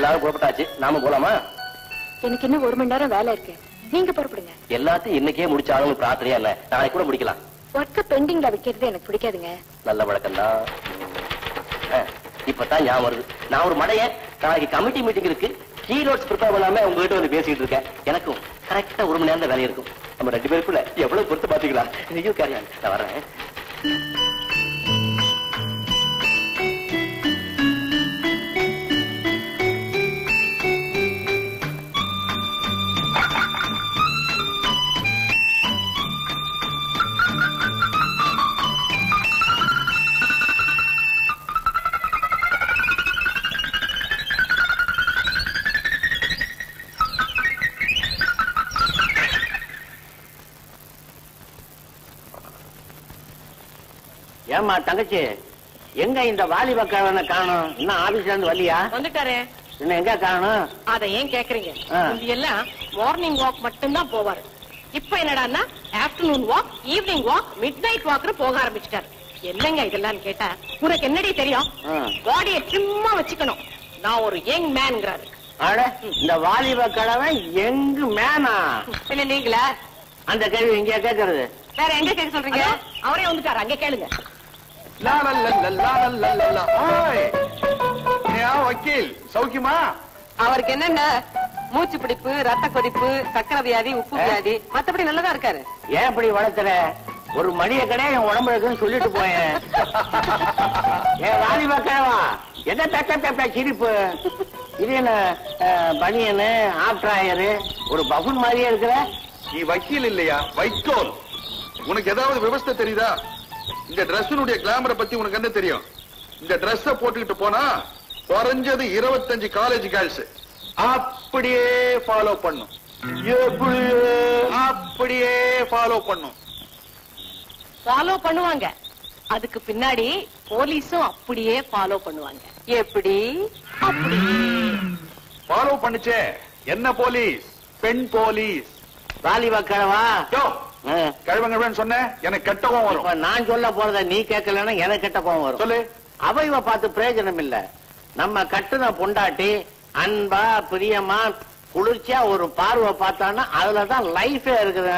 எல்லாரும் புறப்பட்டாச்சு, நாம போலாமா? எனக்கு இன்னும் 1 மணி நேரம் வேலை இருக்கு, நீங்க புறப்படுங்க. எல்லாத்தையும் இன்னைக்கே முடிச்சாலும் பிரார்த்தனையா இல்ல, நாளைக்கு கூட முடிக்கலாம். ஒர்க்க பெண்டிங்ல வைக்கிறது எனக்கு பிடிக்காதுங்க. நல்ல வழக்கம் தான். இப்பதான் ஞாபகம் வருது, நான் ஒரு மடைய நாளைக்கு கமிட்டி மீட்டிங் இருக்கு, கீ நோட்ஸ் ப்ரிப்பேர் பண்ணாம உங்ககிட்ட வந்து பேசிட்டு இருக்கேன். எனக்கும் கரெக்டா 1 மணி நேரம் வேலை இருக்கும். நம்ம 2 பேருக்குள்ள எவ்வளவு பொறுத்து பாத்தீங்களா? நீயும் காரியம், நான் வர்றேன். ஏமா தங்கச்சி, எங்க இந்த வாலிப கிழவனை காணும்? இன்னும் ஆபீஸ்ல இருந்து வரலையா? வந்துட்டாரு. இன்னும் எங்க காணும்? அத ஏன் கேக்குறீங்க? எல்லாம் மார்னிங் வாக் மட்டும் தான் போவாரு. இப்ப என்னடான்னா afternoon walk, evening walk, mid night walk போக ஆரம்பிச்சிட்டாரு. என்னங்க இதெல்லாம் கேட்டா உனக்கு என்னடி தெரியும்? பாடியை சும்மா வச்சுக்கணும். நான் ஒரு யங் மேன்ங்கிறாரு. அட, இந்த வாலிப கிழவன் யங் மேனா? இல்ல நீங்களா? அந்த கேள்வி எங்க கேட்கறது? வேற எங்க கேட்க சொல்றீங்க? அவரே வந்துட்டாரு, அங்க கேளுங்க. வக்கீல் சௌக்கியமா? அவருக்கு என்னென்ன மூச்சு பிடிப்பு, ரத்த கொதிப்பு, சக்கரை வியாதி, உப்பு வியாதி, மத்தபடி நல்லதா இருக்காரு. ஏன் இப்படி வளர்த்துற? ஒரு மணிய கடை என் உடம்பு இருக்குன்னு சொல்லிட்டு போயேன். ஏன் வாலிப கிழவா, என்ன பேப்ப சிரிப்பு? இது என்ன பனியனு, ஆப்ட்ராயரு, ஒரு பஃபுன் மாதிரியே இருக்கிற? நீ வக்கீல் இல்லையா, வைக்கோல். உனக்கு ஏதாவது விவஸ்தை தெரியுதா? இந்த டிரெஸ்னுடைய கிளாமரை பத்தி உனக்கு என்ன தெரியும்? இந்த டிரெஸ் போட்டுக்கிட்டு போனா குறைஞ்சது 25 காலேஜ் கேர்ள்ஸ் அப்படியே ஃபாலோ பண்ணும். அப்படியே ஃபாலோ பண்ணும். ஃபாலோ பண்ணுவாங்க. அதுக்கு பின்னாடி போலீஸும் அப்படியே ஃபாலோ பண்ணுவாங்க. எப்படி? அப்படியே ஃபாலோ பண்ணுச்சே. என்ன போலீஸ்? பெண் போலீஸ். வாலிப கிழவா, கிழவங்க சொன்ன எனக்கு கெட்ட கோவம் வரும். நான் சொல்ல போறத நீ கேட்கலன்னா எனக்கு கெட்ட கோவம் வரும். சொல்லு. அவைவ பார்த்து பிரயோஜனம் இல்ல. நம்ம கட்டுன பொண்டாட்டி அன்பா பிரியமா குளிர்ச்சியா ஒரு பார்வை பார்த்தான்னா அதுலதான் லைஃபே இருக்குது.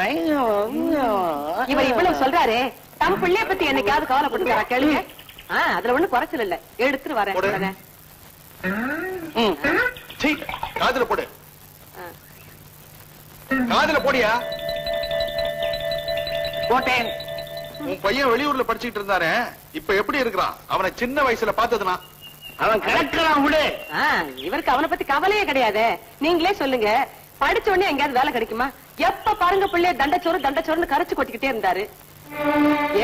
இவர் இவ்வளவு சொல்றாரு, தம் பிள்ளைய பத்தி என்னைக்காவது கவலைப்பட்டு கேளுங்க. அதுல ஒண்ணு குறைச்சல் இல்ல, எடுத்துட்டு வரேன். காதுல போடு, காதுல போடியா. போட்டேன். உன் பையன் வெளியூர்ல படிச்சுட்டு இருந்தானே, இப்ப எப்படி இருக்கிறான்? அவனை சின்ன வயசுல பார்த்ததுனா அவன் கிடக்கிறான் விடு. இவருக்கு அவனை பத்தி கவலையே கிடையாது. நீங்களே சொல்லுங்க, படிச்ச உடனே எங்கேயாவது வேலை கிடைக்குமா? எப்ப பாருங்க பிள்ளைய தண்டச்சோறுன்னு கரைச்சு கொட்டிக்கிட்டே இருந்தாரு.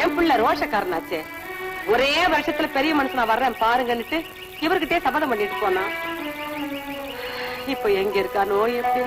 என் பிள்ளை ரோஷக்காரனாச்சே, ஒரே வருஷத்துல பெரிய மனுஷனா வர்றேன் பாருங்கன்னுட்டு இவர்கிட்டே சபதம் பண்ணிட்டு போனா. இப்ப எங்க இருக்கானோ எப்படி?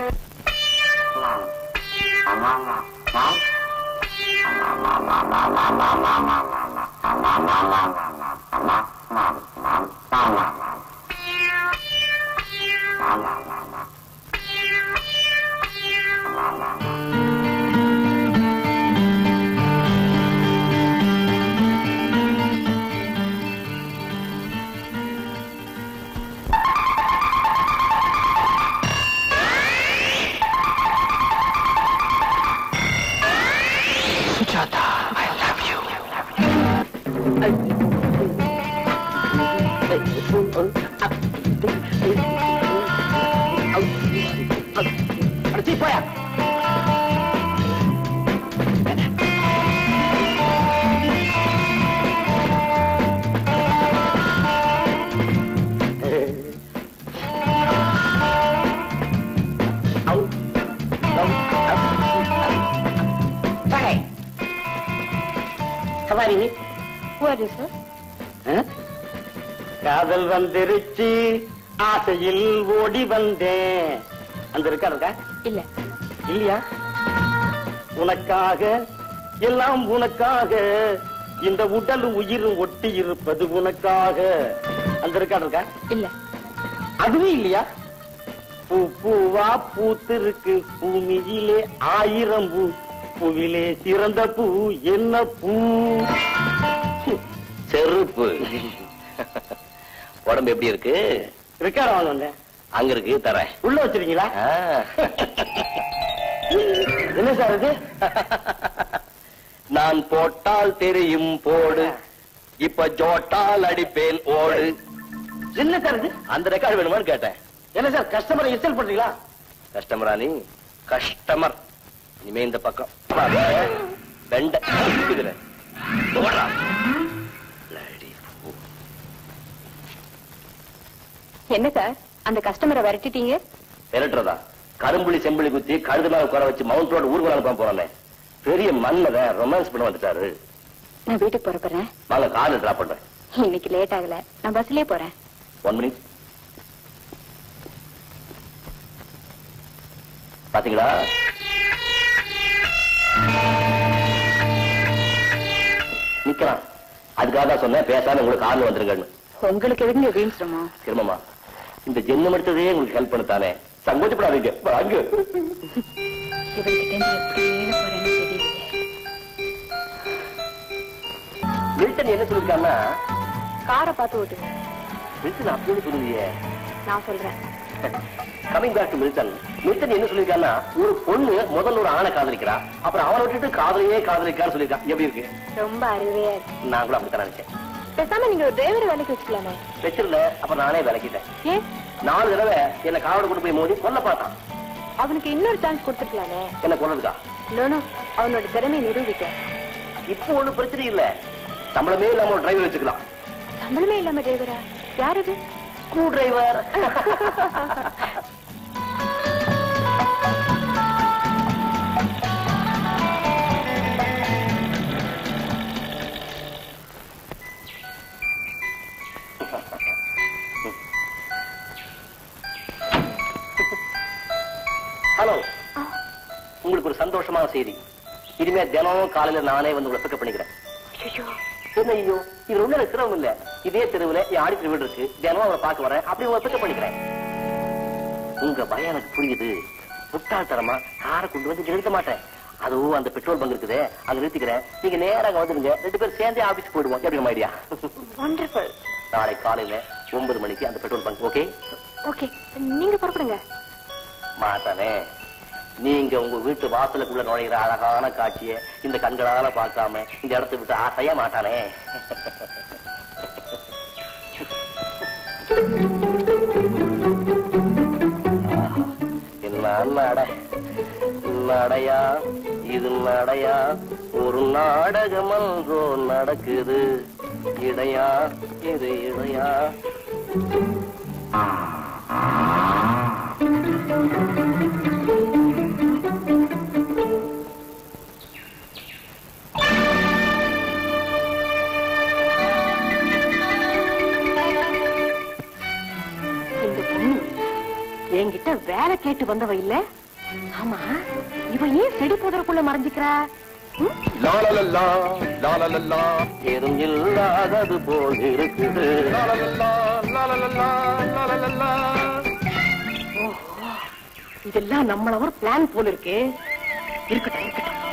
காதல் வந்துருச்சு, ஆசையில் ஓடி வந்தேன். அந்த இருக்கா? இல்ல. இல்லையா? உனக்காக எல்லாம் உனக்காக, இந்த உடல் உயிரும் ஒட்டி இருப்பது உனக்காக. அந்த இருக்கா? இல்ல. அதுவும் இல்லையா? பூ பூவா பூத்திருக்கு பூமியிலே 1000 பூ, பூவிலே சிறந்த பூ என்ன பூ? செருப்பு. உடம்பு எப்படி இருக்கு? இருக்கார வாங்க. அங்க இருக்கு தரேன். உள்ள வச்சிருக்கீங்களா? என்ன சார் இது? நான் போட்டால் தெரியும் போடு, இப்ப ஜோட்டால் அடிப்பேன் ஓடு. என்ன சார் இது? அந்த ரெக்கார்டு வேணுமான்னு கேட்டேன். என்ன சார் கஸ்டமரை இன்சல்ட் பண்றீங்களா? கஸ்டமரா நீ? கஸ்டமர் இனிமே இந்த பக்கம் வெண்ட இருக்குதுல. என்ன சார் அந்த கஸ்டமரை விரட்டிட்டீங்க? விரட்டுறதா? கரும்புலி செம்புலி குத்தி கழுது மேல உட்கார வச்சு மவுண்ட் ரோடு ஊர்வலம் அனுப்ப போறேன். பெரிய மன்மத ரொமான்ஸ் பண்ண வந்துட்டாரு. நான் வீட்டுக்கு போறேன். வாங்க கார்ல டிராப் பண்றேன். இன்னைக்கு லேட் ஆகல, நான் பஸ்லயே போறேன். 1 minute. பாத்தீங்களா? நிக்கலாம். அதுக்காக தான் சொன்னேன் பேசாம உங்களுக்கு கார்ல வந்துருங்கன்னு. உங்களுக்கு எதுங்க வீண் சிரமம்? சிரமமா? இந்த ஜென்மம் எடுத்ததே உங்களுக்கு ஹெல்ப் பண்ணத்தானே. சங்கோச்சப்படாதீங்க. வாங்க. இவர்கிட்ட எப்படி மேல போறேன்னு தெரியல. மில்டன் என்ன சொல்லிருக்கான்னா, காரை பார்த்து ஓட்டுங்க. மில்டன் அப்படி சொல்லுவியே. நான் சொல்றேன். Coming back to Milton. Milton என்ன சொல்லிருக்கான்னா, ஒரு பொண்ணு முதல்ல ஒரு ஆணை காதலிக்கிறா, அப்புறம் அவனை விட்டுட்டு காதலியே காதலிக்கான்னு சொல்லிருக்கான். எப்படி இருக்கு? ரொம்ப அருமையா இருக்கு. நான் கூட அப்படித்தான் நினைச்சேன். பேசாம நீங்க ஒரு டிரைவர் வேலைக்கு வச்சுக்கலாமே. வச்சிருந்த அப்புறம் நானே விளக்கிட்டேன். ஏன்? 4 தடவை என்ன காவட கொண்டு போய் மோதி கொல்ல பார்த்தான். அவனுக்கு இன்னொரு சான்ஸ் கொடுத்துருக்கலாமே. என்ன கொல்லதுக்கா? நோனோ, அவனோட திறமையை நிரூபிக்க. இப்போ ஒண்ணும் பிரச்சனை இல்ல. சம்பளமே இல்லாம ஒரு டிரைவர் வச்சுக்கலாம். சம்பளமே இல்லாம டிரைவரா? யார் இது? Screw driver. ஹலோ, உங்களுக்கு ஒரு சந்தோஷமான செய்தி. இனிமே தினம் காலையில நானே வந்து உங்களை பிக்கப் பண்ணிக்கிறேன். என்ன ஐயோ, இது உள்ள சிரமம் இல்ல. இதே தெருவுல என் ஆடிட்டர் வீடு இருக்கு. தினம் அவரை பார்க்க வரேன், அப்படி உங்களை பிக்கப் பண்ணிக்கிறேன். உங்க பயம் எனக்கு புரியுது. முட்டாள்தனமா காரை கொண்டு வந்து நிறுத்த மாட்டேன். அதுவும் அந்த பெட்ரோல் பங்க் இருக்குது, அங்க நிறுத்திக்கிறேன். நீங்க நேராக வந்துருங்க, 2 பேரும் சேர்ந்தே ஆபீஸ் போயிடுவோம். எப்படி ஐடியா? வண்டர்ஃபுல். நாளை காலையில 9 மணிக்கு அந்த பெட்ரோல் பங்க். ஓகே? ஓகே, நீங்க புறப்படுங்க. மாட்டானே, நீங்க உங்க வீட்டு வாசலுக்குள்ள நுழைகிற அழகான காட்சியை இந்த கண்களால பார்க்காம இந்த இடத்தை விட்டு ஆசைய மாட்டானே. நடையா இது நடையா, ஒரு நாடகமன்றோ நடக்குது. இடையா இது இடையா. என்கிட்ட வேலை கேட்டு வந்தவ இல்ல? ஆமா, இவ ஏன் செடி புதருக்குள்ள மறைஞ்சிக்கிறா? ஏதும் இல்லாதது போல் இருக்குது. இதெல்லாம் நம்மள ஒரு பிளான் போல இருக்கு. இருக்கட்டும் இருக்கட்டும்.